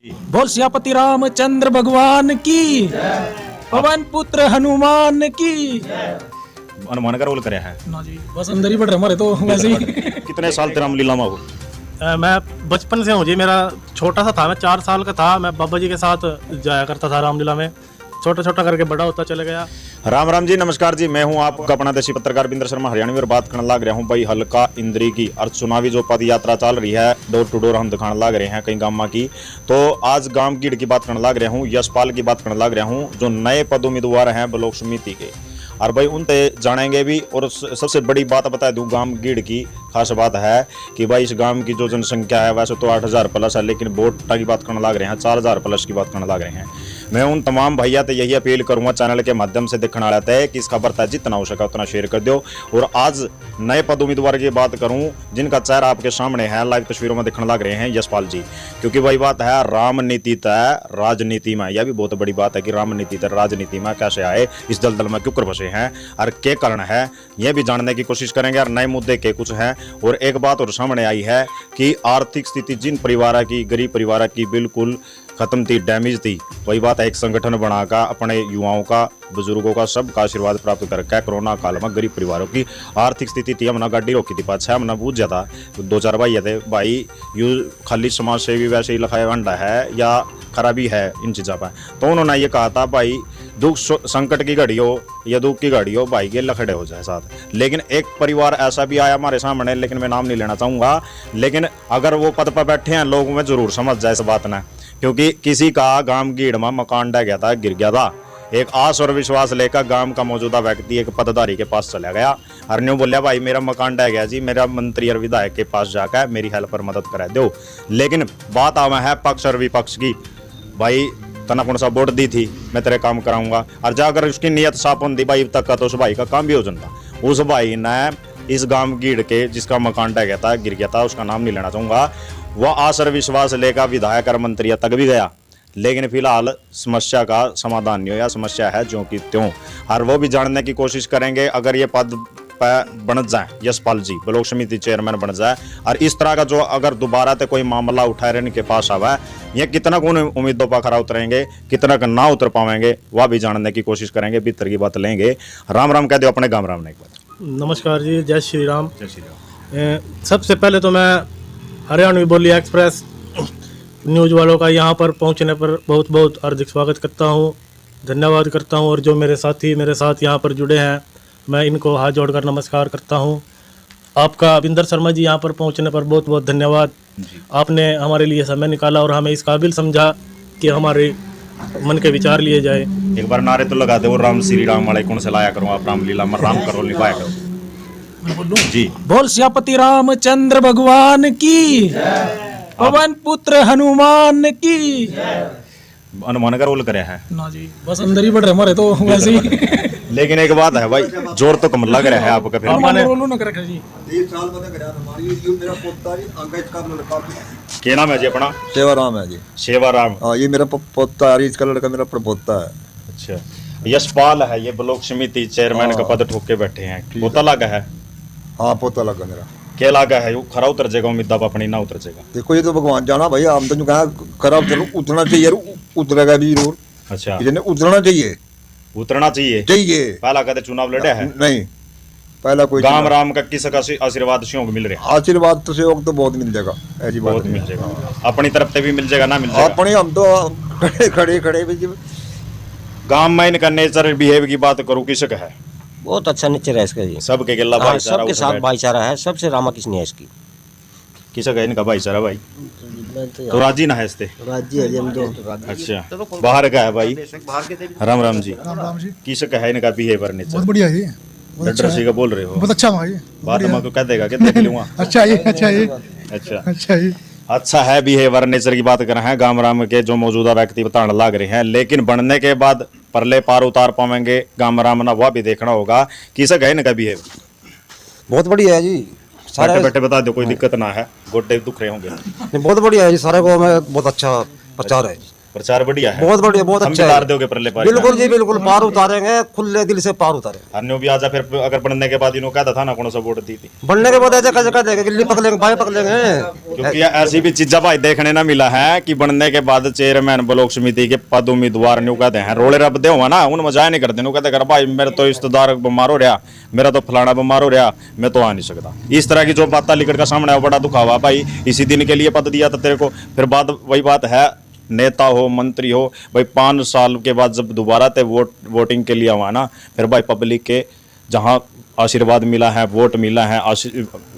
बोल सियापति रामचंद्र भगवान की, पवन पुत्र हनुमान की। हनुमान का रोल करे है ना जी, बस अंदर ही बढ़ रहे हमारे तो वैसे ही। कितने साल तेरा रामलीला में हो? मैं बचपन से हूँ जी। मेरा छोटा सा था, मैं 4 साल का था। मैं बाबा जी के साथ जाया करता था रामलीला में। छोटा छोटा करके बड़ा होता चला गया। राम राम जी, नमस्कार जी। मैं हूं आपका अपना देशी पत्रकार बिंदर शर्मा हरियाणवी और बात करने लग रहा हूं भाई हल्का इंद्री की। और चुनावी जो पद यात्रा चल रही है, डोर टू डोर हम दिखाने लग रहे हैं कई गांव की। तो आज गांव कीड़ की बात करने लग रहा हूं, यशपाल की बात करने लग रहा हूं, जो नए पद उम्मीदवार हैं ब्लॉक समिति के। और भाई उनसे जानेंगे भी। और सबसे बड़ी बात बता दूं, गांव गीड़ की खास बात है कि भाई इस गांव की जो जनसंख्या है वैसे तो 8000 प्लस है, लेकिन वोट की बात करने लग रहे हैं 4000 प्लस की बात करने लग रहे हैं। मैं उन तमाम भैया तो यही अपील करूंगा चैनल के माध्यम से देखने वाला है कि इस खबर तक जितना हो सका उतना शेयर कर दो। और आज नए पद उम्मीदवार की बात करूं जिनका चेहरा आपके सामने है, लाइव तस्वीरों में दिखने लग रहे हैं, यशपाल जी। क्योंकि वही बात है, राम नीति तय राजनीति में। यह भी बहुत बड़ी बात है कि राम नीति तय राजनीति में कैसे आए, इस दलदल में क्यों कर फंसे हैं और क्या कारण है, यह भी जानने की कोशिश करेंगे। और नए मुद्दे के कुछ हैं। और एक बात और सामने आई है कि आर्थिक स्थिति जिन परिवार की, गरीब परिवार की बिल्कुल खत्म थी, डैमेज थी। वही बात है, एक संगठन बनाकर अपने युवाओं का, बुजुर्गों का, सबका आशीर्वाद प्राप्त करके कोरोना काल में गरीब परिवारों की आर्थिक स्थिति थी, हमने गाड़ी रोकी थी पाछे, हमने बूझ जाता 2-4 भाई थे भाई यू खाली समाज से भी वैसे ही लिखाया अंडा है या खराबी है इन चीज़ों पर। तो उन्होंने ये कहा था भाई दुख संकट की घड़ी हो या दुख की घड़ी हो, भाई के लखड़े हो जाए साथ। लेकिन एक परिवार ऐसा भी आया हमारे सामने, लेकिन मैं नाम नहीं लेना चाहूँगा, लेकिन अगर वो पद पर बैठे हैं लोगों में जरूर समझ जाए इस बात ने। क्योंकि किसी का गांव गीड़ में मकान ढह गया था, गिर गया था। एक आस और विश्वास लेकर गांव का मौजूदा व्यक्ति एक पदाधिकारी के पास चला गया और न्यू बोलिया भाई मेरा मकान ढह गया जी, मेरा मंत्री और विधायक के पास जाकर मेरी हेल्प पर मदद करा दो। लेकिन बात आवा है पक्ष और विपक्ष की, भाई तना कौन सा वोट दी थी, मैं तेरे काम कराऊंगा। और जाकर उसकी नीयत साफ होती भाई तक का, तो उस भाई का काम भी हो जाता। उस भाई ने इस गांव गीड़ के जिसका मकान ढह गया था, गिर गया था, उसका नाम नहीं लेना चाहूंगा, वह आसर विश्वास लेकर विधायक और मंत्री तक भी गया। लेकिन फिलहाल समस्या का समाधान नहीं हुआ, समस्या है जो कि त्यों। और वो भी जानने की कोशिश करेंगे अगर ये पद पर बन जाए, यशपाल जी ब्लॉक समिति चेयरमैन बन जाए, और इस तरह का जो अगर दोबारा तो कोई मामला उठाए रहने के पास आवा, ये कितना कौन उम्मीदों पर खरा उतरेंगे, कितना का ना उतर पाएंगे, वह भी जानने की कोशिश करेंगे, भीतर की बात लेंगे। राम राम कह दो अपने गाँव राम ने एक बात। नमस्कार जी, जय श्री राम। जय श्री राम। सबसे पहले तो मैं हरियाणवी बोली एक्सप्रेस न्यूज़ वालों का यहाँ पर पहुँचने पर बहुत बहुत हार्दिक स्वागत करता हूँ, धन्यवाद करता हूँ। और जो मेरे साथी मेरे साथ यहाँ पर जुड़े हैं, मैं इनको हाथ जोड़कर नमस्कार करता हूँ। आपका बिंदर शर्मा जी यहाँ पर पहुँचने पर बहुत बहुत धन्यवाद। आपने हमारे लिए समय निकाला और हमें इस काबिल समझा कि हमारे मन के विचार लिए जाए। एक बार नारे तो लगा दे, वो राम श्री राम वाले कौन से लाया करूँ, आप रामलीला में राम करो निभाया करो जी। बोल सियापति रामचंद्र भगवान की, पवन पुत्र हनुमान की। हनुमान का रोल करे है ना जी, बस अंदर ही बढ़ रहे हमारे तो वैसे ही। लेकिन एक बात है भाई, जोर तो कम लग रहा है आपका। फिर रोलो ना करे जी। क्या नाम है जी अपना? सेवाराम है जी। सेवाराम। हाँ, ये मेरा पोता है, इसका लड़का मेरा प्रपोता है। अच्छा, यशपाल है ये ब्लॉक समिति चेयरमैन का पद ठोक के बैठे हैं, पोता लगा है? हाँ, पोता लगा मेरा। क्या लगा है, वो खरा उतर जाएगा उम्मीद अपनी ना उतर जाएगा? देखो ये तो भगवान जाना भाई, हम तो कहा खराब चलो उतरना चाहिए, उतरेगा भी जरूर। अच्छा, उतरना चाहिए, उतरना चाहिए। पहला कदे चुनाव लड़े है? नहीं, पहला कोई गांव राम का किस का आशीर्वाद सहयोग मिल रहा है? आशीर्वाद तो सहयोग तो बहुत मिल जाएगा, ऐसी बात बहुत मिल जाएगा। अपनी तरफ से भी मिल जाएगा ना मिल जाएगा? अपने हम तो खड़े गांव में इनका नेचर बिहेव की बात करूँ, किसक है? बहुत अच्छा नेचर है इसका जी। सबके गिल्ला हाँ, भाईचारा, सबके साथ भाईचारा है, सबसे रामा किसने है इसकी। किसक है इनका भाईचारा भाई? तो राजी ना है इससे? राज्य है हम तो। अच्छा, बाहर का है भाई? राम राम जी। किसक है इनका बिहेवियर नेचर? बहुत बढ़िया है, डर सी का बोल रहे हो? बहुत अच्छा भाई, बात हम को कह देगा कि देख लूंगा। अच्छा ये अच्छा अच्छा ये अच्छा है बिहेवियर नेचर की बात कर रहे हैं। गांव राम के जो मौजूदा व्यक्ति बताने लग रहे हैं, लेकिन बनने के बाद परले पार उतार पाएंगे गांव राम ना, वह भी देखना होगा। किसक है इनका बिहेवियर? बहुत बढ़िया है जी, बैठे बैठे बता दो, कोई दिक्कत ना है, गोटे दुख रहे होंगे? बहुत बढ़िया है जी, सारे को में बहुत अच्छा प्रचार है। प्रचार बढ़िया है, बहुत बढ़िया, बहुत अच्छा समझदार है। दोगे परले पार। बिल्कुल जी बिल्कुल, पार उतारेंगे, खुले दिल से पार उतारेंगे। अन्यों भी आजा, फिर अगर बनने के बाद इन्हों कहता था ना कौन सा वोट दी थी, बनने के बाद ऐसा कैसे कर देंगे, गिल्ली पक लेंगे, भाई पक लेंगे। क्योंकि ऐसी भी चीजें भाई देखने ना मिला है कि बनने के बाद चेयरमैन ब्लॉक समिति के पद उम्मीदवार न्यू कहते हैं रोले रब दे हुआ ना, उन मजा नहीं करते, न्यू कहते कर भाई मेरा तो रिश्तेदार बीमार हो रहा, मेरा तो फलाना बीमार हो रहा, मैं तो आ नहीं सकता। इस तरह की जो बात लिखट का सामने है वो बड़ा दुखावा भाई, इसी दिन के लिए पद दिया था तेरे को। फिर बात वही बात है, नेता हो मंत्री हो भाई, 5 साल के बाद जब दोबारा ते वोटिंग के लिए हुआ ना, फिर भाई पब्लिक के जहाँ आशीर्वाद मिला है, वोट मिला है,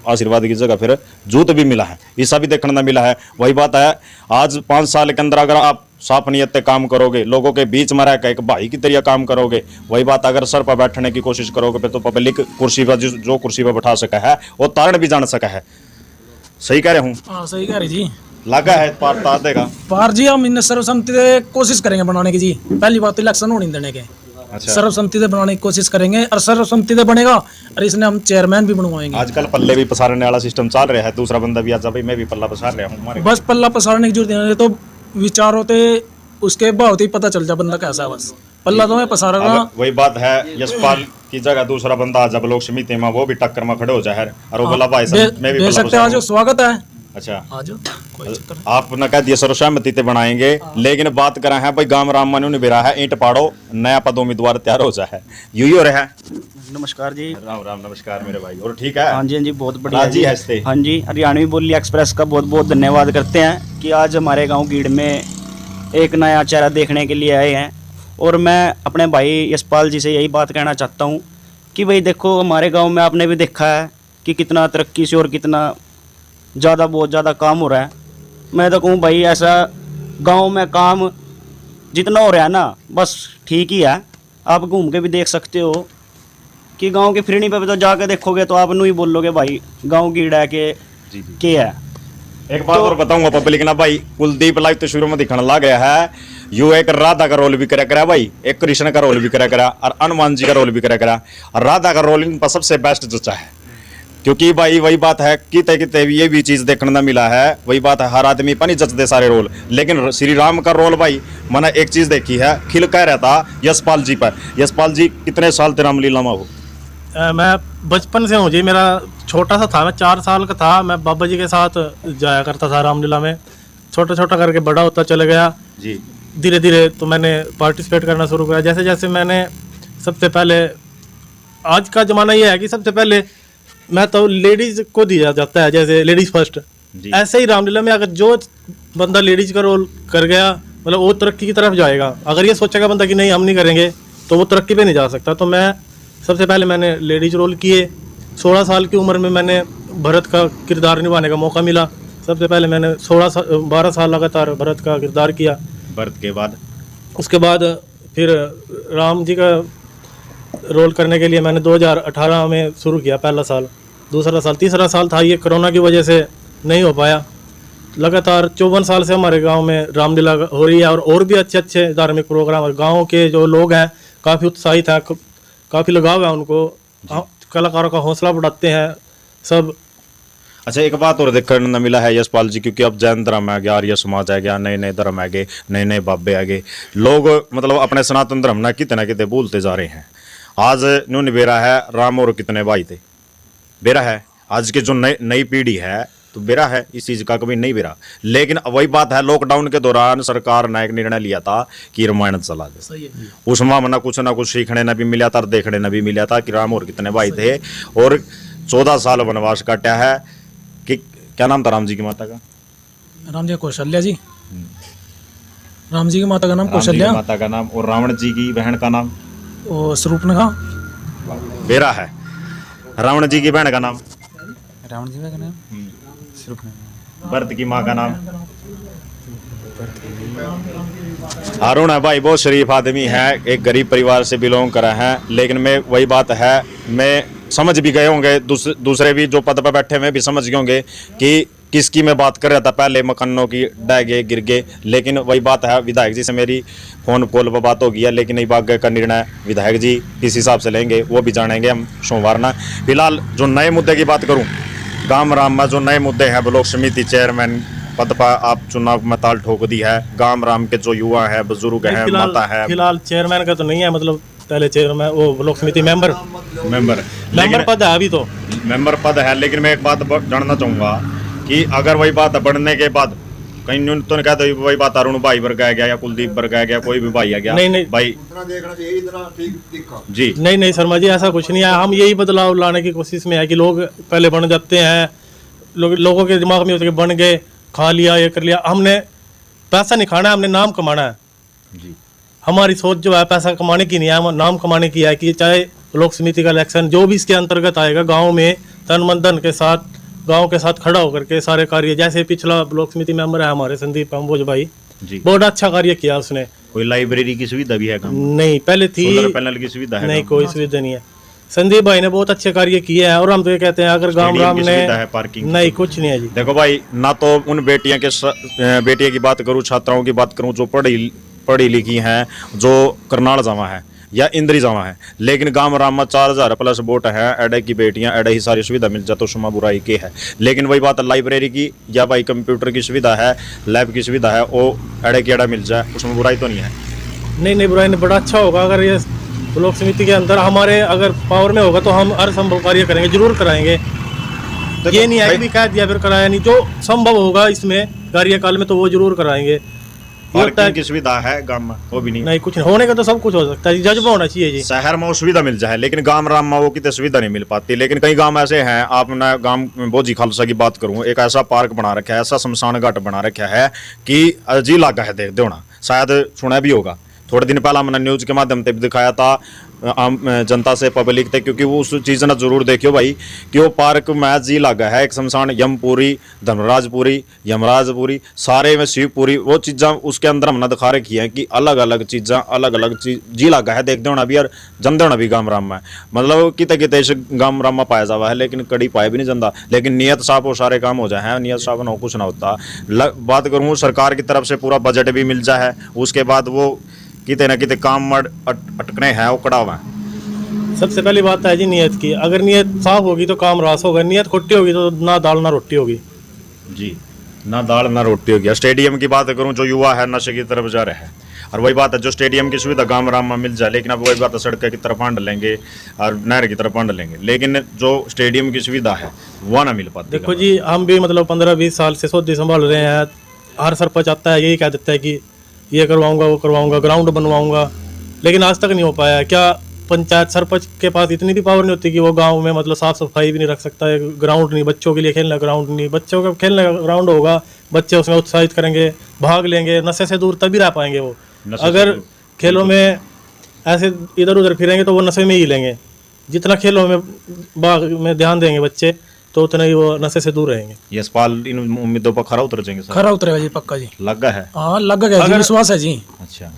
आशीर्वाद की जगह फिर जूत भी मिला है, ऐसा भी देखने मिला है। वही बात है, आज 5 साल के अंदर अगर आप साफ नियत से काम करोगे, लोगों के बीच में रहकर एक भाई की तरह काम करोगे, वही बात अगर सर पर बैठने की कोशिश करोगे फिर तो पब्लिक कुर्सी पर जो कुर्सी पर बैठा सका है वो तारण भी जान सका है। सही कह रहे हूँ? हाँ सही कह रही जी। लगा है पार तार देगा पार जी, हम इन सर्वसम्मति से कोशिश करेंगे बनाने की जी। पहली बात इलेक्शन होने देने के, अच्छा, सर्वसम्मति से बनाने की कोशिश करेंगे और सर्वसम्मति से बनेगा और इसने हम चेयरमैन भी बनवाएंगे। आजकल पल्ले भी पसारने वाला सिस्टम चल रहा है, दूसरा बंदा भी आजा भाई मैं भी पल्ला पसार रहा हूँ हमारे। बस पल्ला पसारने की जरूरत नहीं है, तो विचार होते उसके बहुत ही पता चल जाए बंदा कैसा है, बस पल्ला तो मैं पसार रहा। अब वही बात है, यशपाल की जगह दूसरा बंदा आ जब लोक समिति में वो भी टक्कर में खड़े हो जाए और वो बोला भाई साहब मैं भी पल्ला सकते आज पसारूं। स्वागत है। अच्छा, आज कोई चक्कर नहीं। आपने कह दिया सर्वसम्मति ते बनाएंगे, लेकिन बात करा है भाई गांव राम मानू ने बिरा है ईंट पाड़ो नया पद उम्मीदवार तैयार हो जाए, यही हो रहा है। नमस्कार जी। राम राम, नमस्कार मेरे भाई, और ठीक है? हाँ जी, हाँ जी, बहुत बढ़िया राजी है इससे? हाँ जी, हरियाणवी बोली एक्सप्रेस का बहुत बहुत धन्यवाद करते हैं कि आज हमारे गांव गीड़ में एक नया चेहरा देखने के लिए आए हैं। और मैं अपने भाई यशपाल जी से यही बात कहना चाहता हूँ कि भाई देखो, हमारे गांव में आपने भी देखा है कि कितना तरक्की से और कितना ज़्यादा, बहुत ज़्यादा काम हो रहा है। मैं तो कहूँ भाई ऐसा गांव में काम जितना हो रहा है ना, बस ठीक ही है। आप घूम के भी देख सकते हो कि गांव के फिरनी पे भी तो जाके देखोगे तो आप नू ही बोलोगे भाई गांव कीड़ा है के जी जी। के है। एक बात और बताऊंगा पब्लिक ना भाई, कुलदीप लाइव तो शुरू में दिखने लग गया है, यू एक राधा का रोल भी करा भाई, एक कृष्ण का रोल भी करा और हनुमान जी का रोल भी करा। और राधा का रोल इन पर सबसे बेस्ट जचा है, क्योंकि भाई वही बात है किते ये भी चीज देखने में मिला है। वही बात है, हर आदमी पर नहीं जचते सारे रोल, लेकिन श्री राम का रोल भाई मैंने एक चीज देखी है, खिल कह रहा था यशपाल जी पर। यशपाल जी कितने साल थे रामलीला में हो? मैं बचपन से हूँ जी, मेरा छोटा सा था, मैं 4 साल का था, मैं बाबा जी के साथ जाया करता था रामलीला में। छोटा छोटा करके बड़ा होता चला गया जी। धीरे धीरे, तो मैंने पार्टिसिपेट करना शुरू किया। जैसे जैसे मैंने सबसे पहले, आज का ज़माना ये है कि सबसे पहले मैं तो लेडीज़ को दिया जाता है, जैसे लेडीज़ फर्स्ट। ऐसे ही रामलीला में अगर जो बंदा लेडीज़ का रोल कर गया, मतलब वो तरक्की की तरफ जाएगा। अगर ये सोचेगा बंदा कि नहीं हम नहीं करेंगे, तो वो तरक्की पे नहीं जा सकता। तो मैं सबसे पहले मैंने लेडीज रोल किए। 16 साल की उम्र में मैंने भरत का किरदार निभाने का मौका मिला। सबसे पहले मैंने 12 साल लगातार भरत का किरदार किया। भरत के बाद उसके बाद फिर राम जी का रोल करने के लिए मैंने 2018 में शुरू किया, पहला साल, दूसरा साल, तीसरा साल था ये कोरोना की वजह से नहीं हो पाया। लगातार 54 साल से हमारे गांव में रामलीला हो रही है और भी अच्छे अच्छे धार्मिक प्रोग्राम, और गाँव के जो लोग हैं काफ़ी उत्साहित हैं, काफ़ी लगाव है उनको, कलाकारों का हौसला बढ़ाते हैं सब। अच्छा, एक बात और देखने में मिला है यशपाल जी, क्योंकि अब जैन धर्म आ गया, आर्य समाज आ गया, नए नए धर्म आ गए, नए नए बाबे आ गए, लोग मतलब अपने सनातन धर्म ना कितने भूलते जा रहे हैं। आज न्यून बेरा है राम और कितने भाई थे, बेरा है आज के जो नई पीढ़ी है तो बेरा है इस चीज़ का, कभी नहीं बेरा। लेकिन वही बात है, लॉकडाउन के दौरान सरकार ने एक निर्णय लिया था कि रामायण चला दे, उसमें ना कुछ सीखने न भी मिला था और देखने न भी मिला था कि राम और कितने भाई थे, और 14 साल वनवास काटा है। कि क्या नाम था राम जी की माता का? राम जी कौशल्या जी, राम जी की माता का नाम राम जी की कौशल्या, माता का नाम, और रावण जी की बहन का नाम और शूर्पणखा। बेरा है। रावण जी की बहन का नाम, रावण जी का नाम भरत की माँ का नाम हारून है। भाई बहुत शरीफ आदमी है, एक गरीब परिवार से बिलोंग करा है, लेकिन मैं वही बात है, मैं समझ भी गए होंगे, दूसरे भी जो पद पर बैठे हुए भी समझ गए होंगे कि किसकी मैं बात कर रहा था। पहले मकानों की डह गए, गिर गए, लेकिन वही बात है, विधायक जी से मेरी फोन कॉल पर बात हो गई है, लेकिन नहीं भाग्य का निर्णय विधायक जी किस हिसाब से लेंगे वो भी जानेंगे हम सोमवार ना। फिलहाल जो नए मुद्दे की बात करूँ, गांव राम में जो नए मुद्दे हैं, ब्लॉक समिति चेयरमैन पद पर आप चुनाव में ताल ठोक दी है। गांव राम के जो युवा है, बुजुर्ग है, माता है, फिलहाल चेयरमैन का तो नहीं है, मतलब पहले चेयरमैन वो ब्लॉक समिति मेंबर मेंबर पद है अभी तो। मेंबर पद है, लेकिन मैं एक बात जानना चाहूंगा कि अगर वही बात बढ़ने के बाद कहीं न्यून तो नहीं कहते वही बात अरुण भाई पर गया गया या कुलदीप पर गया गया, कोई भी भाई आ गया, नहीं भाई उतना देखना चाहिए, इतना ठीक दिखा। जी नहीं शर्मा जी, ऐसा कुछ नहीं है। हम यही बदलाव लाने की कोशिश में है कि लोग पहले बन जाते हैं, लोगों के दिमाग में होता है कि बन गए, खा लिया, ये कर लिया। हमने पैसा नहीं खाना है, हमने नाम कमाना है। जी हमारी सोच जो है पैसा कमाने की नहीं है, हम नाम कमाने की है कि चाहे ब्लॉक समिति का इलेक्शन जो भी इसके अंतर्गत आएगा, गाँव में तन मन धन के साथ, गांव के साथ खड़ा होकर के सारे कार्य, जैसे पिछला ब्लॉक समिति मेंबर है हमारे संदीप अंबोज भाई जी, बहुत अच्छा कार्य किया उसने। कोई लाइब्रेरी की सुविधा भी है काम? नहीं पहले थी, सोलर पैनल की सुविधा है नहीं काम? कोई सुविधा नहीं है। संदीप भाई ने बहुत अच्छे कार्य किए हैं और हम तो ये कहते हैं अगर गांव स्टेडियम राम की ने सुविधा है, पार्किंग नहीं कुछ नहीं है जी। देखो भाई, ना तो उन बेटियों की बात करूं, छात्राओं की बात करूं जो पढ़ी लिखी हैं, जो करनाल जावा है या इंद्री जावा है, लेकिन गांव राम में 4000 प्लस वोट है, एडे की बेटियां, एडे ही सारी सुविधा मिल जाए तो सुमा बुराई के है। लेकिन वही बात लाइब्रेरी की या भाई कंप्यूटर की सुविधा है, लैब की सुविधा है, वो एडे की एडा मिल जाए, उसमें बुराई तो नहीं है। नहीं बुराई नहीं, बड़ा अच्छा होगा अगर ये ब्लॉक समिति के अंदर हमारे अगर पावर में होगा तो हम हर संभव कार्य करेंगे, जरूर कराएंगे। ये नहीं है कि भी कह दिया फिर कराया नहीं, जो संभव होगा इसमें कार्यकाल में तो वो जरूर कराएंगे। पार्किंग की सुविधा है गांव में, वो भी नहीं कुछ नहीं होने का तो सब कुछ हो सकता है, जज्बा होना चाहिए जी। शहर में वो सुविधा मिल जाए, लेकिन गांव राम में वो कितने सुविधा नहीं मिल पाती। लेकिन कई गांव ऐसे हैं, आपने गांव बोझी खालसा की बात करूं, एक ऐसा पार्क बना रखा है, ऐसा शमशान घाट बना रखा है कि जी लागा है, देख देना शायद सुना भी होगा। थोड़े दिन पहला मैंने न्यूज के माध्यम से भी दिखाया था आम जनता से, पब्लिक थे, क्योंकि वो उस चीज़ ने जरूर देखियो भाई कि वो पार्क में जी लगा है, एक शमशान, यमपुरी, धर्मराजपुरी, यमराजपुरी, सारे में शिवपुरी, वो चीज़ा उसके अंदर हमने दिखा रखी है कि अलग अलग चीज़ा, अलग अलग चीज जी लगा है, देखते होना भी और जनते होना भी गांव राम में, मतलब किते किते गांव राम में पाया जावा है, लेकिन कड़ी पाया भी नहीं जनता। लेकिन नियत साफ वो सारे काम हो जाए हैं, नियत साफ ना कुछ ना होता। बात करूँ सरकार की तरफ से पूरा बजट भी मिल जाए है, उसके बाद वो किते ना किते काम अटकने हैं, वो कड़ा हुआ है। सबसे पहली बात है जी नियत की, अगर नियत साफ होगी तो काम रास होगा, नियत खोटी होगी तो ना दाल ना रोटी होगी जी, ना दाल ना रोटी होगी। स्टेडियम की बात करूं, जो युवा है नशे की तरफ जा रहे हैं, और वही बात है जो स्टेडियम की सुविधा गांव राम में मिल जाए, लेकिन अब वही बात है सड़क की तरफ आंड लेंगे और नहर की तरफ आंड लेंगे, लेकिन जो स्टेडियम की सुविधा है वह ना मिल पाती। देखो जी, हम भी मतलब 15-20 साल से सौदी संभाल रहे हैं, हर सरपंच आता है यही कह देता है कि ये करवाऊंगा, वो करवाऊंगा, ग्राउंड बनवाऊंगा, लेकिन आज तक नहीं हो पाया। क्या पंचायत सरपंच के पास इतनी भी पावर नहीं होती कि वो गांव में मतलब साफ सफाई भी नहीं रख सकता है, ग्राउंड नहीं, बच्चों के लिए खेलना ग्राउंड नहीं, बच्चों का खेलने का ग्राउंड होगा, बच्चे उसमें उत्साहित करेंगे, भाग लेंगे, नशे से दूर तभी रह पाएंगे वो। अगर खेलों में ऐसे इधर उधर फिरेंगे तो वो नशे में ही लेंगे। जितना खेलों में भाग में ध्यान देंगे बच्चे तो उतना ही वो नशे से दूर रहेंगे। यशपाल इन उम्मीदों पर खरा उतर जाएंगे, खरा उतरेगा जी, पक्का जी, लगा है। हाँ लग गया जी, विश्वास है जी। अच्छा,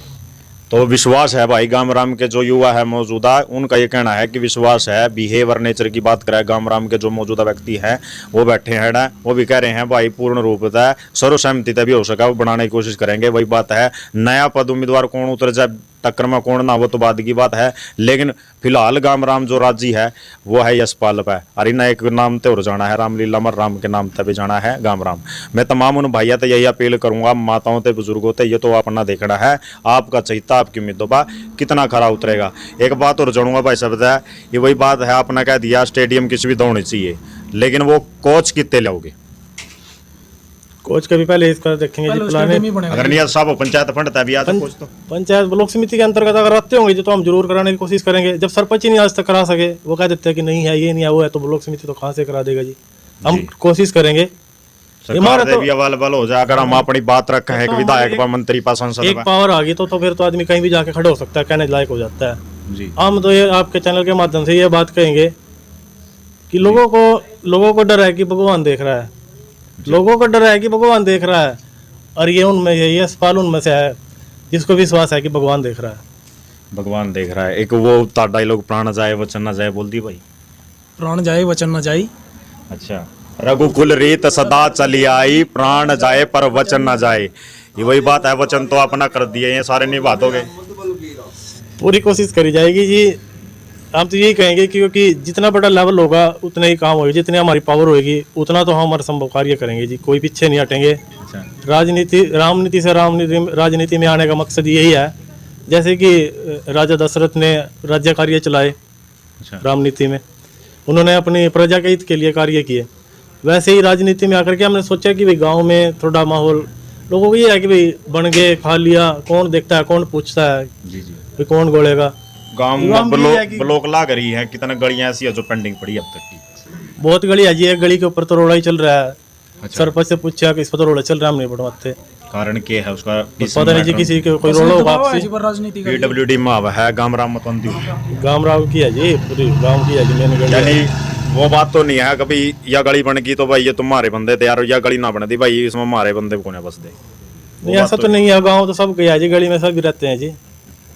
तो विश्वास है भाई। गांव राम के जो युवा है मौजूदा, उनका ये कहना है कि विश्वास है। बिहेवियर नेचर की बात करें, गांव राम के जो मौजूदा व्यक्ति हैं वो बैठे हैं ना, वो भी कह रहे हैं भाई पूर्ण रूप से सर्वसहमति भी हो सका वो बनाने की कोशिश करेंगे। वही बात है, नया पद उम्मीदवार कौन उतर जाए टक्कर में कौन ना, वो तो बाद की बात है, लेकिन फिलहाल गांव राम जो राजी है वो है यशपाल पे, और इन्हें एक नाम ते और जाना है, रामलीला मर राम के नाम ते भी जाना है गांव राम। मैं तमाम उन भैया तो यही अपील करूंगा, माताओं ते बुजुर्गों ते, ये तो अपना देखना है, आपका चहिता आपकी उम्मीदों पर कितना खरा उतरेगा। एक बात और जानूंगा भाई साहब, ये वही बात है, आपने कह दिया स्टेडियम की सुविधा होनी चाहिए, लेकिन वो कोच कितने लाओगे? कोच का भी पहले इसका देखेंगे जी, प्लान है। अगर नहीं साहब पंचायत फंड तभी आता कोच तो पंचायत ब्लॉक समिति के अंतर्गत अगर आते होंगे जी तो हम जरूर कराने की कोशिश करेंगे। जब सरपंच ही नहीं आज तक करा सके, वो कह देते हैं कि नहीं है, ये नहीं है, वो है, तो ब्लॉक समिति तो कहाँ से करा देगा जी। हम कोशिश करेंगे, सरकार से भी अवेलेबल हो जाए। अगर हम अपनी बात रखें एक विधायक पर, मंत्री पर, सांसद एक पावर आ गई तो फिर तो आदमी कहीं भी जाके खड़ा हो सकता है, कहने लायक हो जाता है जी। हम तो ये आपके चैनल के माध्यम से ये बात कहेंगे कि लोगों को डर है कि भगवान देख रहा है, लोगों को डर है कि भगवान देख रहा है, और ये उनमें ये सवाल उनमें से है जिसको विश्वास है कि भगवान देख रहा है। भगवान देख रहा है। एक वो डायलॉग प्राण जाए वचन न जाए बोल दी भाई, प्राण जाए वचन न जाए। अच्छा, रघुकुल रीत सदा चली आई, प्राण जाए पर वचन न जाए। ये वही बात है, वचन तो अपना कर दिए, ये सारे निभात हो गए। पूरी कोशिश करी जाएगी जी, हम तो यही कहेंगे कि क्योंकि जितना बड़ा लेवल होगा उतना ही काम होगा, जितनी हमारी पावर होगी उतना तो हम हमारा संभव कार्य करेंगे जी, कोई पीछे नहीं हटेंगे। अच्छा। राजनीति राजनीति में आने का मकसद यही है, जैसे कि राजा दशरथ ने राज्य कार्य चलाए अच्छा। रामनीति में, उन्होंने अपनी प्रजा के हित के लिए कार्य किए। वैसे ही राजनीति में आकर के हमने सोचा कि भाई गांव में थोड़ा माहौल लोगों को ये है कि भाई बन गए खा लिया, कौन देखता है कौन पूछता है, जी जी। भाई कौन गोलेगा। गांव युवा में में ये है कि- ब्लॉक लाग रही है, कितने गलियां ऐसी है जो पेंडिंग पड़ी अब तक की? बहुत गली है जी, एक गली के ऊपर तो रोड़ा ही चल रहा है। अच्छा। सरपंच से पूछा कि इस पर तो रोड़ा चल रहा है, हम नहीं बढ़वाते। कारण क्या है उसका? पता नहीं जी, किसी के कोई रोड़ा होगा आपसी। राजनीति का पीडब्ल्यूडी में आवा है गांव राम मतवंती, गांव राव की है जी, पूरी गांव की है जी, मैंने गली है। यानी वो बात तो नहीं है कभी या गली बन गई तो भाई ये तुम्हारे बंदे थे यार, या गली ना बन दी भाई इसमें हमारे बंदे को ने बस दे। नहीं ऐसा तो नहीं है, गांव तो सब गया जी, गली में सब भी रहते हैं जी।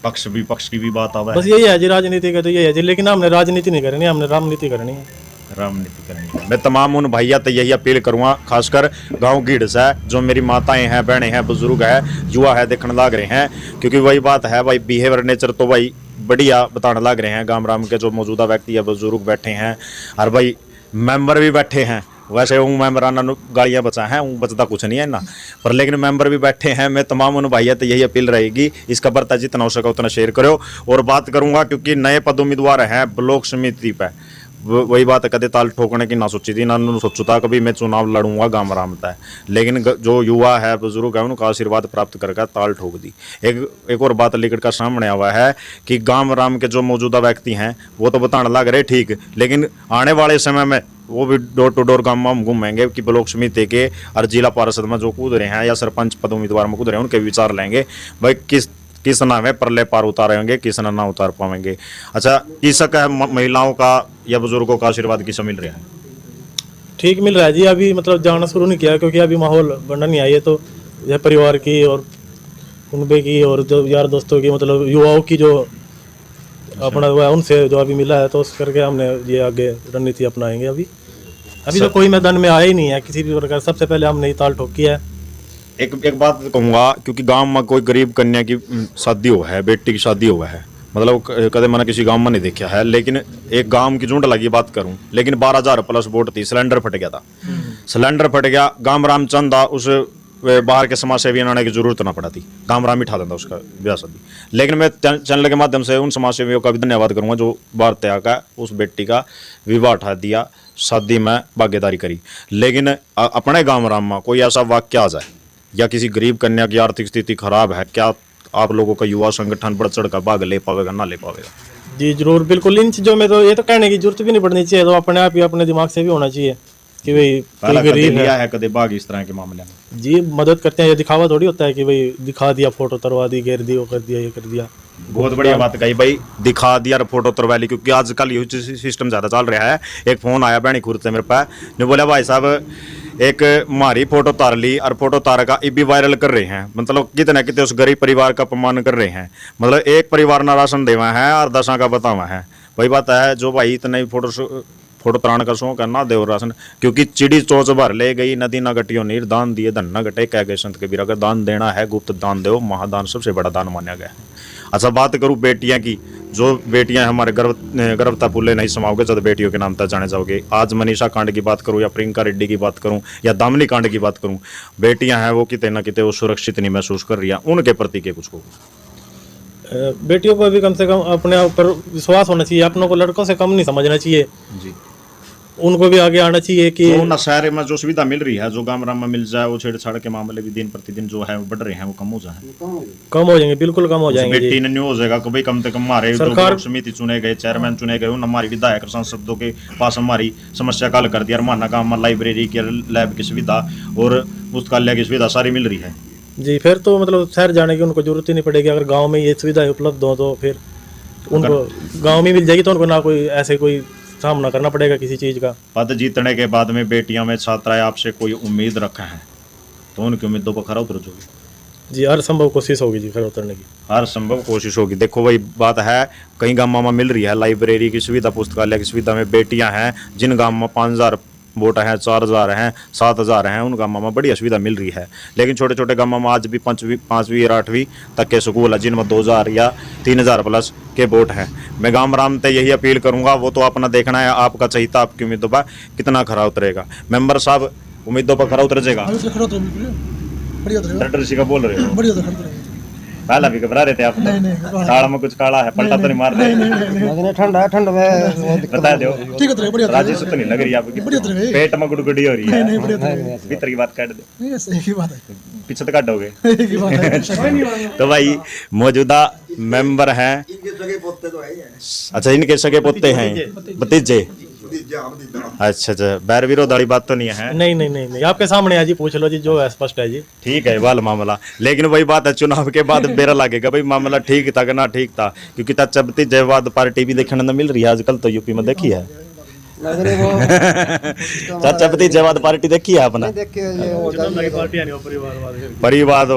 पक्ष की भी बात आवा बस है, यही है जी, राजनीति का तो यही है जी, लेकिन हमने राजनीति नहीं करनी, हमने रामनीति करनी है। रामनीति करनी है। मैं तमाम उन भैया तो यही अपील करूंगा, खासकर गांव गीड़ से जो मेरी माताएं हैं, बहनें हैं, बुजुर्ग है, युवा है, देखने लाग रहे हैं, क्योंकि वही बात है भाई, बिहेवियर नेचर तो भाई बढ़िया बताने लग रहे हैं। गांव राम के जो मौजूदा व्यक्ति है, बुजुर्ग बैठे हैं और भाई मेंबर भी बैठे हैं। वैसे वो मेंबराना गाड़ियाँ बचा हैं, वो बचता कुछ नहीं है ना, पर लेकिन मेंबर भी बैठे हैं। मैं तमाम उन भैया तो यही अपील रहेगी, इसका बर्ता जितना हो सका उतना शेयर करो। और बात करूंगा क्योंकि नए पद उम्मीदवार हैं ब्लॉक समिति पे, वही बात है, कदे ताल ठोकने की ना सोची थी ना सोचू था कभी मैं चुनाव लड़ूंगा गांव राम तय, लेकिन जो युवा है, बुजुर्ग है, उनका आशीर्वाद प्राप्त करके ताल ठोक दी। एक और बात लेकर का सामने आवा है कि गांव राम के जो मौजूदा व्यक्ति हैं वो तो बताने लग रहे ठीक, लेकिन आने वाले समय में वो भी डोर टू डोर गांव में हम घूमेंगे कि ब्लॉक समिति के और जिला पार्षद में जो कूद रहे हैं या सरपंच पद उम्मीदवार में कूद रहे हैं, उनके विचार लेंगे भाई किस नाम है परले पार उतारेंगे, किस ना उतार पाएंगे। अच्छा, किसक है महिलाओं का या बुजुर्गों का आशीर्वाद किस मिल रहा है? ठीक मिल रहा है जी, अभी मतलब जाना शुरू नहीं किया क्योंकि अभी माहौल बनना नहीं आई है, तो यह परिवार की और उनपे की और जो यार दोस्तों की, मतलब युवाओं की जो अपना हुआ है उनसे जो अभी मिला है, तो उस करके हमने ये आगे रणनीति अपनाएंगे। अभी तो कोई मैदान में आया ही नहीं है किसी भी प्रकार, सबसे पहले हमने ये ताल ठोक किया है। एक बात कहूँगा, क्योंकि गांव में कोई गरीब कन्या की शादी हुआ है, बेटी की शादी हुआ है, मतलब कदे मैंने किसी गांव में नहीं देखा है, लेकिन एक गांव की झुंड लगी बात करूं, लेकिन 12,000 प्लस वोट थी, सिलेंडर फट गया था। सिलेंडर फट गया, गांव राम चंदा उस बाहर के समाज सेवी आने की जरूरत ना पड़ा थी, गांव राम ही ठा देता उसका ब्याह शादी। लेकिन मैं चैनल के माध्यम से उन समाज सेवियों का भी धन्यवाद करूंगा जो बाहर त्याग का उस बेटी का विवाह उठा दिया, शादी में भागीदारी करी। लेकिन अपने गांव राम में कोई ऐसा वाक्य आ जाए या किसी गरीब कन्या की आर्थिक स्थिति खराब है, क्या आप लोगों का युवा संगठन बढ़ चढ़ कर भाग ले पाएगा ना ले पाएगा? जी जरूर, बिल्कुल। इन चीज़ों में तो ये तो कहने की जरूरत भी नहीं पड़नी चाहिए, तो अपने आप ही अपने दिमाग से भी होना चाहिए कि भाई कोई गरीब है कदे भाग इस तरह के मामले में जी, मदद करते हैं। ये दिखावा थोड़ी होता है कि भाई दिखा दिया, फोटो तरवा दी, घेर दी, वो कर दिया, ये कर दिया। बहुत बढ़िया बात कही भाई, दिखा दिया फोटो तरवा ली, क्योंकि आजकल ये सिस्टम ज्यादा चल रहा है। एक फोन आया बहनी खुद से मेरे पास, ने बोला भाई साहब एक मारी फोटो तार ली और फोटो तार का भी वायरल कर रहे हैं, मतलब कितने कितने उस गरीब परिवार का अपमान कर रहे हैं। मतलब एक परिवार ना राशन देवा है और 10 का बतावा है। वही बात है, जो भाई इतने फोटो तराण का शौक है ना देव राशन, क्योंकि चिड़ी चोच भर ले गई नदी ना गटियो नीर, दान दिए धन न गटे, कह गए संत कबीर, अगर दान देना है गुप्त दान दो, महादान सबसे बड़ा दान माना गया है। अच्छा, बात करूँ बेटियां की, जो बेटियां हमारे गर्भता फूले नहीं समाओगे जब बेटियों के नाम तक जाने जाओगे। आज मनीषा कांड की बात करूं या प्रियंका रेड्डी की बात करूं या दामिनी कांड की बात करूं, बेटियां हैं वो कितने ना कितने वो सुरक्षित नहीं महसूस कर रही हैं, उनके प्रति के कुछ को बेटियों को भी कम से कम अपने ऊपर विश्वास होना चाहिए, अपनों को लड़कों से कम नहीं समझना चाहिए जी। उनको भी आगे आना चाहिए कि जो शहर में जो सुविधा मिल रही है, जो गांव राम में मिल जाए, वो छेड़छाड़ के मामले भी दिन प्रतिदिन जो है वो बढ़ रहे हैं, वो कम हो जाए, बिल्कुल कम हो जाएंगे। बेटी ने हो जाएगा कभी कम से कम हमारे सरकार समिति चुने गए, चेयरमैन चुने गए, उन हमारी विधायक सांसदों के पास हमारी समस्या का हल कर दिया। माना गाँव में लाइब्रेरी की, लैब की सुविधा और पुस्तकालय की सुविधा सारी मिल रही है जी। फिर तो मतलब शहर जाने की उनको जरूरत ही नहीं पड़ेगी, अगर गाँव में ये सुविधाएं उपलब्ध हो तो फिर उनको गाँव में मिल जाएगी, तो उनको ना कोई ऐसे कोई सामना करना पड़ेगा किसी चीज़ का। पद जीतने के बाद में बेटियां में छात्राएं आपसे कोई उम्मीद रखा है तो उनकी उम्मीदों पर खरा उतरोगे जी? हर संभव कोशिश होगी जी खरा उतरने की, हर संभव कोशिश होगी। देखो वही बात है, कई गाँव में मिल रही है लाइब्रेरी की सुविधा, पुस्तकालय की सुविधा में बेटियां हैं जिन गाँव में 5,000 वोट हैं, 4000 हैं, 7000 हैं, उन गाँव में बढ़िया सुविधा मिल रही है। लेकिन छोटे छोटे गाँव में आज भी 5वीं और 8वीं तक के स्कूल है जिनमें 2000 या 3000 प्लस के वोट हैं। मैं गाँव राम से यही अपील करूंगा, वो तो अपना देखना है, आपका चहिता आपकी उम्मीदों पर कितना खरा उतरेगा। मेंबर साहब उम्मीदों पर खरा उतर जाएगा? डर सी का बोल रहे हो? पहला भी घबरा रहे थे आप? साड़ में कुछ काला है, पलटा तो नहीं मार रहे? ठंड है, ठंड में बता दो। राजी से तो नहीं लग रही आपकी? पेट में गुड़गुड़ी हो रही है? भीतर की बात काट दो, पीछे तो काटोगे। तो भाई मौजूदा मेंबर हैं, अच्छा इनके सगे पोते हैं, भतीजे? अच्छा अच्छा, बैर विरोध वाली बात तो नहीं है? नहीं नहीं नहीं नहीं, आपके सामने है जी, पूछ लो जी, जो है स्पष्ट है जी। ठीक है वाल मामला, लेकिन वही बात है, चुनाव के बाद बेरा लगेगा भाई मामला ठीक था कि ना ठीक था, क्योंकि चाचा भतीजेवाद पार्टी भी देखने को मिल रही है आजकल तो यूपी में, देखी है? चाचा भतीजेवाद पार्टी देखी है आपने? परिवारवाद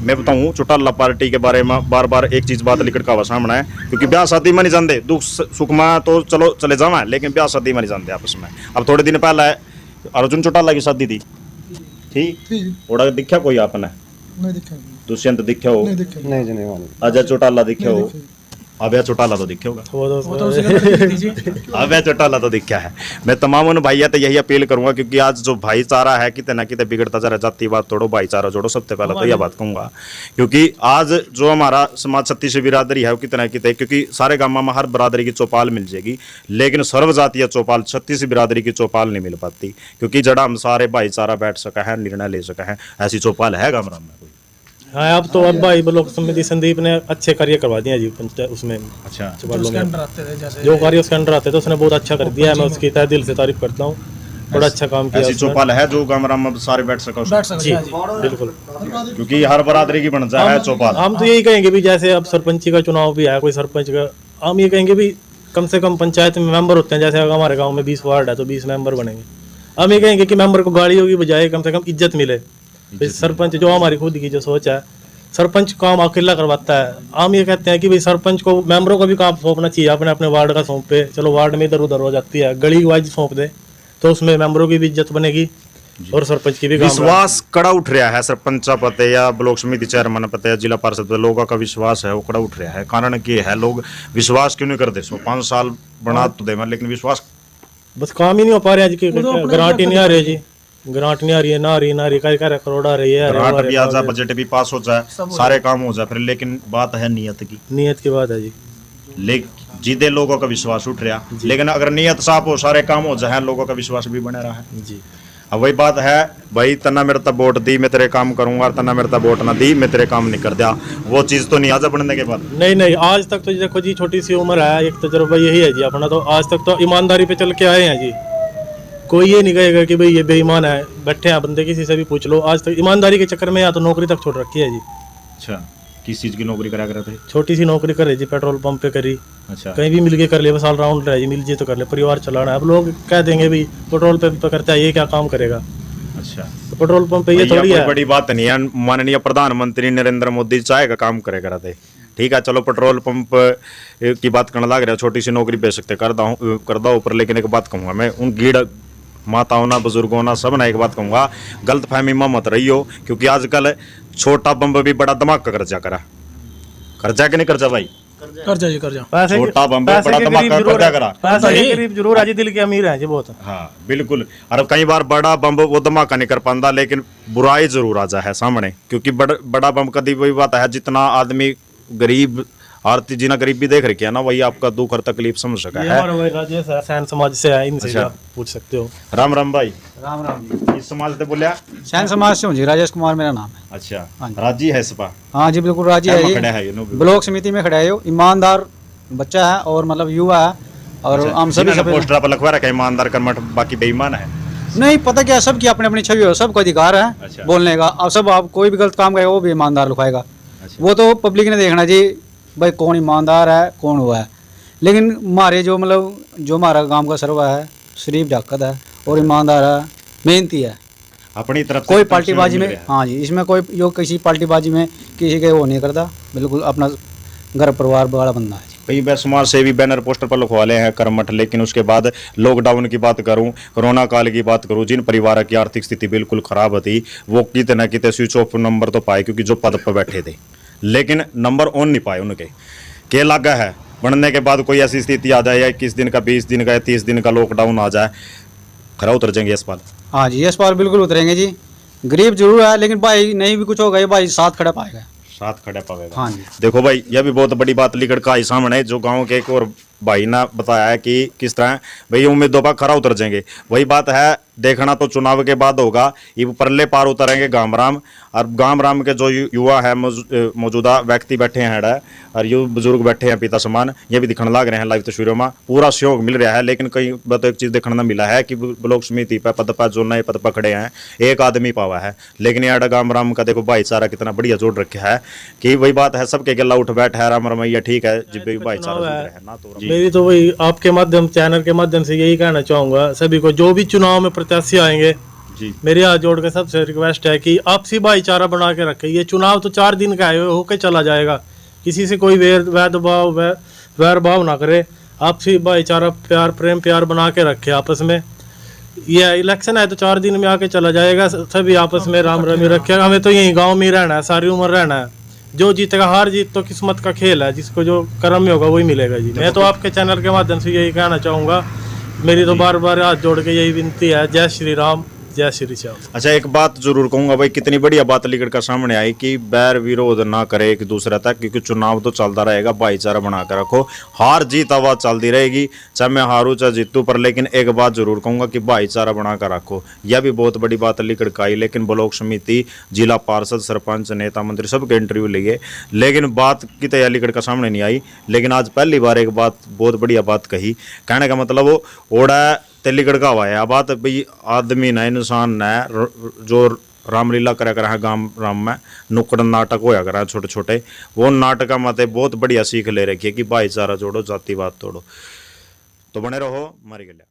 मैं बताऊं, चौटाला पार्टी के बारे में बार बार एक चीज बात लिखट का सामने है, क्योंकि ब्याह शादी में नहीं जानते, दुख सुख में तो चलो चले जावा, लेकिन ब्याह शादी में नहीं जानते आपस में। अब थोड़े दिन पहले अर्जुन चौटाला की शादी थी, ठीक? ओड़ा दिखा कोई आपने? नहीं दिखा। दुष्यंत दिखे हो? नहीं अजय चौटाला दिखे हो? अभय चौटाला तो दिखे होगा। अभय चौटाला तो दिखा है। मैं तमाम उन भाइयों से यही अपील करूंगा, क्योंकि आज जो भाईचारा है कितने ना कितने बिगड़ता जा रहा है, जातिवाद तोड़ो भाईचारा जोड़ो, सबसे पहले तो यह बात कहूंगा। क्योंकि आज जो हमारा समाज 36 बिरादरी है वो कितना कितने, क्योंकि सारे गाँव में हर बिरादरी की चौपाल मिल जाएगी, लेकिन सर्वजातीय चौपाल 36 बिरादरी की चौपाल नहीं मिल पाती, क्योंकि जड़ा हम सारे भाईचारा बैठ सका है, निर्णय ले सका है, ऐसी चौपाल है गाँव में कोई? हाँ, अब तो अब भाई ब्लॉक समिति संदीप ने अच्छे कार्य करवा दिया जी पंचायत उसमें। अच्छा, जो कार्य उसके अंडर आते थे उसने बहुत अच्छा कर दिया है, मैं उसकी तहे दिल से तारीफ करता हूँ, बड़ा अच्छा काम किया। ऐसी चौपाल है जो गाँव में सारे बैठ सका? जी बिल्कुल, क्योंकि हर बरादरी की बन जाए है चौपाल। हम तो यही कहेंगे भी, जैसे अब सरपंची का चुनाव भी है, कोई सरपंच का, हम ये कहेंगे भी कम से कम पंचायत में मेंबर होते हैं, जैसे अगर हमारे गाँव में 20 वार्ड है तो 20 मेंबर बनेंगे। हम ये कहेंगे कि मेंबर को गाड़ियों की बजाय कम से कम इज्जत मिले। सरपंच जो हमारी खुद की जो सोच है, सरपंच काम अकेला करवाता है। हम ये कहते हैं कि भाई सरपंच को, मेंबरों को भी काम सौंपना चाहिए, अपने अपने वार्ड का सौंपे, चलो वार्ड में इधर उधर हो जाती है, गली वाइज सौंप दे तो उसमें मेंबरों की भी इज्जत बनेगी और सरपंच की भी। विश्वास कड़ा उठ रहा है सरपंच पते या ब्लॉक समिति चेयरमैन पते या जिला पार्षद पे, लोगों का विश्वास है वो कड़ा उठ रहा है। कारण क्या है, लोग विश्वास क्यों नहीं करते? 5 साल बना तो दे, लेकिन विश्वास बस काम ही नहीं हो पा रहे हैं, ग्रांट ही नहीं आ रही जी, ग्रांट नहीं आ रही है, ना रही करोड़ आ रही है, ग्रांट भी आ जाए, बजट भी पास हो जाए, सारे काम हो जाए फिर, लेकिन बात है नियत की। नियत की बात है जी, लेकिन जिदे लोगों का विश्वास उठ रहा, लेकिन अगर नियत साफ हो, सारे काम हो जाए, लोगों का विश्वास भी बने रहा है जी। अब वही बात है भाई, तना मेरे तब वोट दी मैं तेरे काम करूंगा, तना मेरे तब वोट ना दी मैं तेरे काम नहीं कर दिया, वो चीज तो नहीं आ जा बनने के बाद। नहीं नहीं, आज तक तो देखो जी, छोटी सी उम्र है, एक तजुर्बा यही है जी अपना, तो आज तक तो ईमानदारी पे चल के आए हैं जी। कोई ये नहीं कहेगा कि भाई ये बेईमान है, बैठे हैं बंदे, किसी से भी पूछ लो, आज तक ईमानदारी के चक्कर में या तो नौकरी तक छोड़ रखी है जी। अच्छा, किस चीज की नौकरी करा कर रहे थे? छोटी सी नौकरी करे जी, पेट्रोल पंप पे करी, अच्छा, कहीं भी मिल के कर ले, बस ऑलराउंड रहे जी, मिल जे तो कर ले, परिवार चलाना है। अब लोग कह देंगे भाई पेट्रोल पंप पे करता है, ये क्या काम करेगा? अच्छा, तो पेट्रोल पंप पे ये थोड़ी है, बड़ी बात नहीं है। माननीय प्रधानमंत्री नरेंद्र मोदी चाहे का काम करे कराते, ठीक है, चलो पेट्रोल पंप की बात करने लग रहा है, छोटी सी नौकरी बेच सकते कर दो ऊपर, लेकिन एक बात कहूँगा मैं, उन गीड़ माताओं ना, बुजुर्गों ना, सब ना एक बात कहूँगा, गलत फहमी में मत रही हो, क्योंकि आजकल छोटा बम्ब भी बड़ा दिमाग का कर्जा करा, कर्जा कि नहीं कर्जा भाई? कर्जा जी कर्जा, छोटा बम्ब बड़ा दिमाग का कर्जा करा, पैसे के गरीब जरूर है जी, दिल के अमीर हैं जी बहुत। हाँ बिल्कुल, और कई बार बड़ा बम्ब वो धमाका नहीं कर पाता, लेकिन बुराई जरूर आ जाए सामने, क्योंकि बड़ा बम्ब कभी वही बात है, जितना आदमी गरीब आरती जी ना गरीबी देख रखी है ना, वही आपका दुख और तकलीफ समझ सका है। राजेश सैन समाज से है, इनसे अच्छा, पूछ सकते हो। राम राम भाई, राम राम जी। इस समाज से बोलिया? सैन समाज से हूँ जी, राजेश कुमार मेरा नाम है। अच्छा, हाँ जी। राजी है सपा? हाँ जी बिल्कुल राजी है, खड़ा है ये ब्लॉक समिति में खड़ा है, ईमानदार बच्चा है और मतलब युवा है, और हम सभी पोस्टर पर लिखवा रखा है ईमानदार कर्मठ, बाकी बेईमान है? नहीं, पता क्या, सबकी अपनी अपनी छवि हो, सबको अधिकार है अच्छा, बोलने का। अब सब आप कोई भी गलत काम करेगा वो भी ईमानदार लिखवाएगा, अच्छा, वो तो पब्लिक ने देखना जी भाई कौन ईमानदार है कौन हुआ है। लेकिन हमारे जो मतलब जो हमारा गांव का सरवा है, शरीफ जाकत है और ईमानदार है, मेहनती है, अपनी तरफ से कोई पार्टीबाजी में, हाँ जी, इसमें कोई जो किसी पार्टीबाजी में किसी के वो नहीं करता, बिल्कुल अपना घर परिवार वाला बंदा है जी। कई समाज से भी बैनर पोस्टर पर लिखवा ले हैं कर्मठ, लेकिन उसके बाद लॉकडाउन की बात करूं, कोरोना काल की बात करूं, जिन परिवार की आर्थिक स्थिति बिल्कुल खराब थी वो कितने न कितने स्विच ऑफ नंबर तो पाए, क्योंकि जो पद पर बैठे थे लेकिन नंबर ऑन नहीं पाए उनके। क्या लगा है बनने के बाद कोई ऐसी स्थिति आ जाए या 21 दिन का, 20 दिन का या 30 दिन का लॉकडाउन आ जाए, खरा उतर जाएंगे यशपाल? हाँ जी, यशपाल बिल्कुल उतरेंगे जी। गरीब जरूर है लेकिन भाई नहीं भी कुछ होगा ये भाई साथ खड़ा पाएगा। साथ खड़ा पाएगा। हाँ जी। देखो भाई, यह भी बहुत बड़ी बात लिखड़ का आई सामने, जो गांव के एक और भाई ने बताया है कि किस तरह भाई उम्मीदों पर खरा उतर जाएंगे। वही बात है, देखना तो चुनाव के बाद होगा। ये परले पार उतरेंगे गाम राम, और गाम राम के जो युवा है, मौजूदा व्यक्ति बैठे हैं और युवा बुजुर्ग बैठे हैं पिता समान, ये भी दिखने लग रहे हैं लाइव तस्वीरों में। पूरा सहयोग मिल रहा है, लेकिन कई बात एक चीज़ देखने मिला है कि ब्लॉक समिति पर पद पर जो नए पद पर खड़े हैं एक आदमी पावा है, लेकिन यार गाम राम का देखो भाईचारा कितना बढ़िया जोड़ रखा है कि वही बात है, सबके गला उठ बैठ है राम रमैया, ठीक है जी भाईचारा है ना। तो मेरी तो वही आपके माध्यम, चैनल के माध्यम से यही कहना चाहूँगा सभी को, जो भी चुनाव में प्रत्याशी आएंगे जी, मेरे हाथ जोड़ के सबसे रिक्वेस्ट है कि आपसी भाईचारा बना के रखें। ये चुनाव तो 4 दिन का है, होके चला जाएगा। किसी से कोई वैर भाव ना करे, आपसी भाईचारा प्यार प्रेम प्यार बना के रखे आपस में। ये इलेक्शन है तो 4 दिन में आके चला जाएगा, सभी आपस में राम रमी रखे। हमें तो यहीं गाँव में ही रहना है, सारी उम्र रहना है। जो जीतेगा, हार जीत तो किस्मत का खेल है, जिसको जो कर्म में होगा वही मिलेगा जी। मैं तो आपके चैनल के माध्यम से यही कहना चाहूँगा, मेरी तो बार बार हाथ जोड़ के यही विनती है। जय श्री राम, जय श्री श्याम। अच्छा, एक बात जरूर कहूंगा भाई, कितनी बढ़िया बात लिखकर का सामने आई कि बैर विरोध ना करे एक दूसरे तक, क्योंकि चुनाव तो चलता रहेगा, भाईचारा बना कर रखो। हार जीत आवाज चलती रहेगी, चाहे मैं हारू चाहे जीतू, पर लेकिन एक बात जरूर कहूंगा कि भाईचारा बना कर रखो। यह भी बहुत बड़ी बात लिखकर का आई। लेकिन ब्लॉक समिति, जिला पार्षद, सरपंच, नेता मंत्री सबके इंटरव्यू लिए, लेकिन बात की तैयारी लिखकर का सामने नहीं आई। लेकिन आज पहली बार एक बात बहुत बढ़िया बात कही, कहने का मतलब वो ओड़ा तेलीगढ़ का हुआ है। अब बात भाई आदमी न इंसान न जो रामलीला करा करा है गांव राम में, नुक्कड़ नाटक होया करा छोटे छोटे, वो नाटक माते बहुत बढ़िया सीख ले रखी है कि भाईचारा जोड़ो, जातिवाद तोड़ो। तो बने रहो हमारे के लिए।